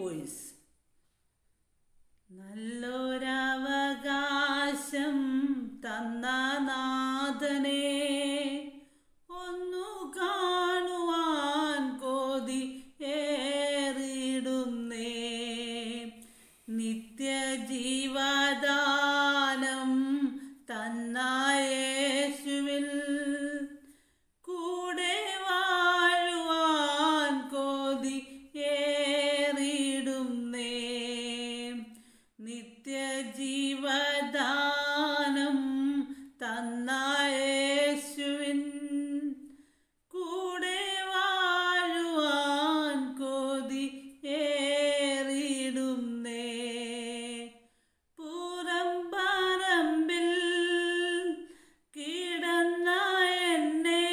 Voice. നല്ലൊരവകാശം തന്ന നാഥനെ ഒന്നു കാണുവാൻ കൊതി ഏറിടുന്നേ. നിത്യജീവദാനം തന്ന യേശുവിൽ കൂടെ വാഴുവാൻ കൊതി ഏറിടുന്നേ. നിത്യജീവദാനം തന്ന യേശുവിൻ കൂടെ വാഴുവാൻ കൊതി ഏറിടുന്നേ. പുറം പറമ്പിൽ കിടന്ന എന്നെ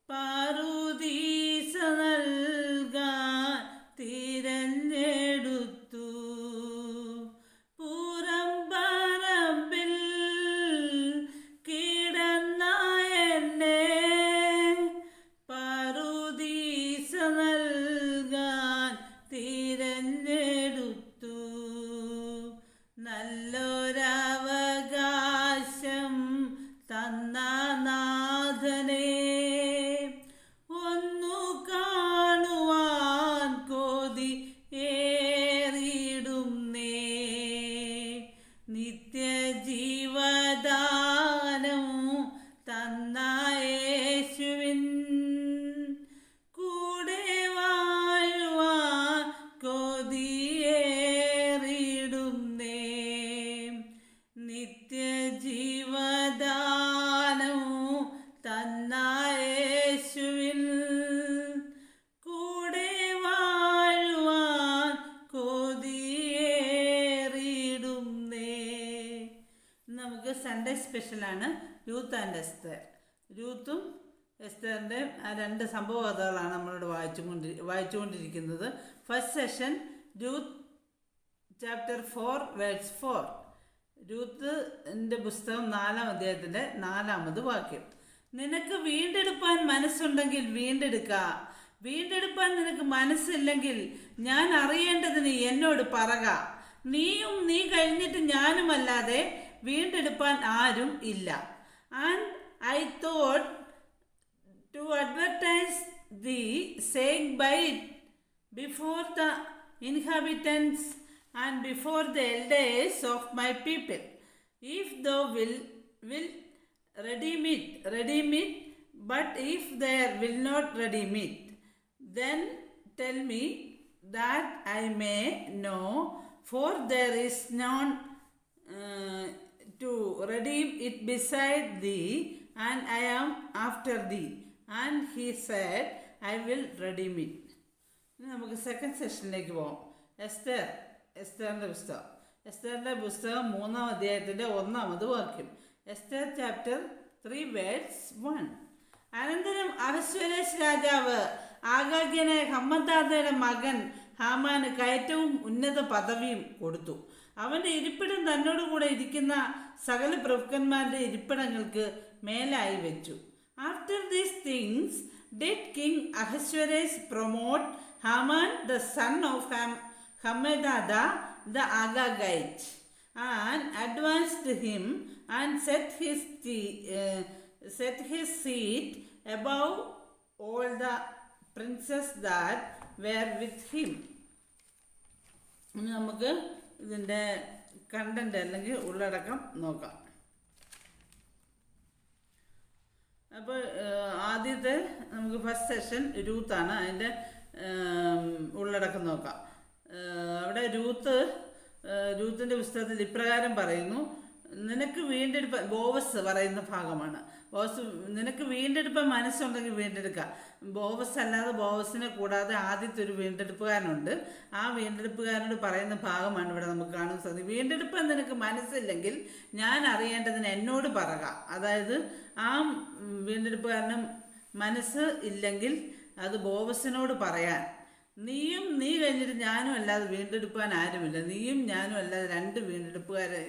പറുദീസ നൽകാൻ തിരഞ്ഞെടുത്തു. പുറം പറമ്പിൽ കിടന്ന എന്നെ പറുദീസ നൽകാൻ തിരഞ്ഞെടുത്തു. നല്ലൊരവകാശം തന്ന നാഥനെ ഒന്നു കാണുവാൻ കൊതി ഏറിടുന്നേ. നിത്യജീവദാനം തന്ന യേശുവിൻ കൂടെ വാഴുവാൻ കൊതിയേറിടുന്നേ. നിത്യജീവദാനം തന്ന യേശുവിൻ കൂടെ വാഴുവാൻ കൊതിയേറിടുന്നേ. നമുക്ക് സൺഡേ സ്പെഷ്യലാണ് രൂത്ത് ആൻഡ് എസ്തർ. രൂത്തും എസ്തറിൻ്റെ ആ രണ്ട് സംഭവ കഥകളാണ് നമ്മളോട് വായിച്ചുകൊണ്ടിരിക്കുന്നത്. First session Ruth chapter 4 verse 4. രൂത്തിന്റെ പുസ്തകം 4-ാം അധ്യായത്തിൻ്റെ 4-ാമത് വാക്യം. നിനക്ക് വീണ്ടെടുപ്പാൻ മനസ്സുണ്ടെങ്കിൽ വീണ്ടെടുക്ക. വീണ്ടെടുപ്പാൻ നിനക്ക് മനസ്സില്ലെങ്കിൽ ഞാൻ അറിയേണ്ടതിന് എന്നോട് പറക. നീയും നീ കഴിഞ്ഞിട്ട് ഞാനുമല്ലാതെ വീണ്ടെടുപ്പാൻ ആരും ഇല്ല. And I thought to advertise thee, saying by it before the inhabitants and before the elders of my people, if thou wilt redeem it, but if they will not redeem it, then tell me that I may know, for there is none to redeem it beside thee, and I am after thee. And he said, I will redeem it. നമുക്ക് second സെഷനിലേക്ക് പോകാം. എസ്തറിൻ്റെ പുസ്തകം 3-ാം അധ്യായത്തിൻ്റെ 1-ാമത് വാക്യം. Esther chapter 3 verse 1. അനന്തരം അഹശ്വേരോശ് രാജാവ് ആഗാഗ്യനായ ഹമ്മദാദയുടെ മകൻ ഹാമാന് കയറ്റവും ഉന്നത പദവിയും കൊടുത്തു. അവൻ്റെ ഇരിപ്പിടം തന്നോടുകൂടെ ഇരിക്കുന്ന സകല പ്രഭുക്കന്മാരുടെ ഇരിപ്പിടങ്ങൾക്ക് മേലായി വെച്ചു. After these things did King Ahasuerus promote Haman the son of Hammedatha the Agagite, and advanced him and set his seat above all the princes that were with him. നമുക്ക് ഇതിൻ്റെ കണ്ടന്റ് അല്ലെങ്കിൽ ഉള്ളടക്കം നോക്കാം. അപ്പോൾ ആദ്യത്തെ നമുക്ക് ഫസ്റ്റ് സെഷൻ രൂത്താണ്. അതിൻ്റെ ഉള്ളടക്കം നോക്കാം. അവിടെ രൂത്തിൻ്റെ പുസ്തകത്തിൽ ഇപ്രകാരം പറയുന്നു. നിനക്ക് വീണ്ടെടുപ്പാൻ, ബോവസ് പറയുന്ന ഭാഗമാണ്. നിനക്ക് വീണ്ടെടുപ്പാൻ മനസ്സുണ്ടെങ്കിൽ വീണ്ടെടുക്കുക. ബോവസ് അല്ലാതെ, ബോവസിനെ കൂടാതെ ആദ്യത്തെ ഒരു വീണ്ടെടുപ്പുകാരനുണ്ട്. ആ വീണ്ടെടുപ്പുകാരനോട് പറയുന്ന ഭാഗമാണ് ഇവിടെ നമുക്ക് കാണാൻ സാധിക്കും. വീണ്ടെടുപ്പാൻ നിനക്ക് മനസ്സില്ലെങ്കിൽ ഞാൻ അറിയേണ്ടതിന് എന്നോട് പറക. അതായത് ആ വീണ്ടെടുപ്പുകാരന് മനസ്സ് ഇല്ലെങ്കിൽ അത് ബോവസിനോട് പറയാൻ. നീയും നീ കഴിഞ്ഞിട്ട് ഞാനും അല്ലാതെ വീണ്ടെടുപ്പാൻ ആരുമില്ല. നീയും ഞാനും അല്ലാതെ 2 വീണ്ടെടുപ്പുകാരെ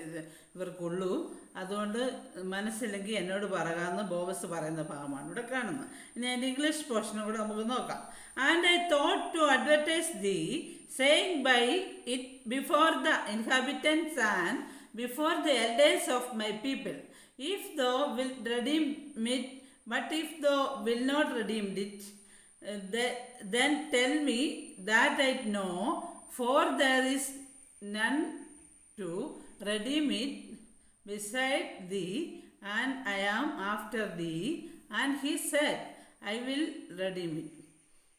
ഇവർക്കുള്ളൂ. അതുകൊണ്ട് മനസ്സില്ലെങ്കിൽ എന്നോട് പറയാമെന്ന് ബോവസ് പറയുന്ന ഭാഗമാണ് ഇവിടെ കാണുന്നത്. ഇനി അതിൻ്റെ ഇംഗ്ലീഷ് പോർഷനും കൂടെ നമുക്ക് നോക്കാം. And I thought to advertise the saying by it before the inhabitants and before the elders of my people, if thou wilt redeem it, but if thou wilt not redeem it, then tell me that I know, for there is none to redeem it beside thee, and I am after thee. And he said, I will redeem it.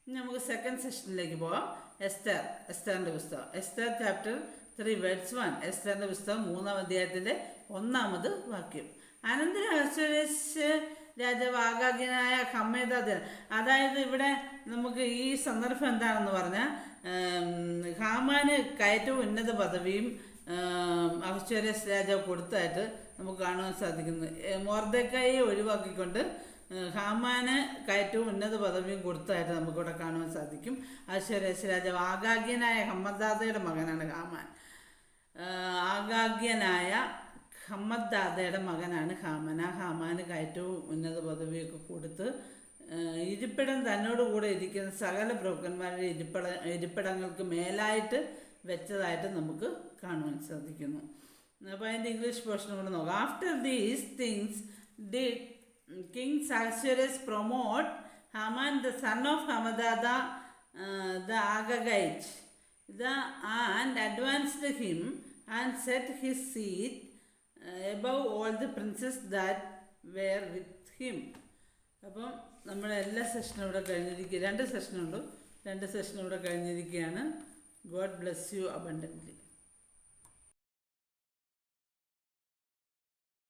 നമുക്ക് second സെഷനിലേക്ക് പോവാം. എസ്തറിൻ്റെ പുസ്തകം, Esther chapter 3 words 1. എസ്തറിൻ്റെ പുസ്തകം 3-ാം അധ്യായത്തിൻ്റെ 1-ാമത് വാക്യം. അനന്തര അഹശ്വേരോശ് രാജാവ് ആഗാഗ്യനായ ഹമ്മേദാദ്, അതായത് ഇവിടെ നമുക്ക് ഈ സന്ദർഭം എന്താണെന്ന് പറഞ്ഞാൽ, ഹാമാന് കയറ്റവും ഉന്നത പദവിയും അഹശ്വേരോശ് രാജാവ് കൊടുത്തായിട്ട് നമുക്ക് കാണുവാൻ സാധിക്കുന്നു. മൊർദെഖായിയെ ഒഴിവാക്കിക്കൊണ്ട് ഹാമാന് കയറ്റവും ഉന്നത പദവിയും കൊടുത്തതായിട്ട് നമുക്കിവിടെ കാണുവാൻ സാധിക്കും. അഹശ്വേരോശ് രാജാവ് ആഗാഗ്യനായ ഹമ്മദാദയുടെ മകനാണ് ഹാമാൻ. ആഗാഗ്യനായ ഹമ്മദാദയുടെ മകനാണ് ഹാമാൻ. ആ ഹാമാന് കയറ്റവും ഉന്നത പദവിയൊക്കെ കൊടുത്ത് ഇരിപ്പിടം തന്നോട് കൂടെ ഇരിക്കുന്ന സകല പ്രഭുക്കന്മാരുടെ ഇരിപ്പിടങ്ങൾക്ക് മേലായിട്ട് വെച്ചതായിട്ട് നമുക്ക് കാണുവാൻ സാധിക്കുന്നു. അപ്പോൾ അതിൻ്റെ ഇംഗ്ലീഷ് പോർഷൻ കൂടെ നോക്കാം. After these things did King Ahasuerus promote Haman the son of Hammedatha the Agagite and advanced him and set his seat above all the princes that were with him. അപ്പം നമ്മുടെ എല്ലാ സെഷനും ഇവിടെ കഴിഞ്ഞിരിക്കുക. 2 സെഷനുണ്ട്. 2 സെഷനും ഇവിടെ കഴിഞ്ഞിരിക്കുകയാണ്. God bless you abundantly.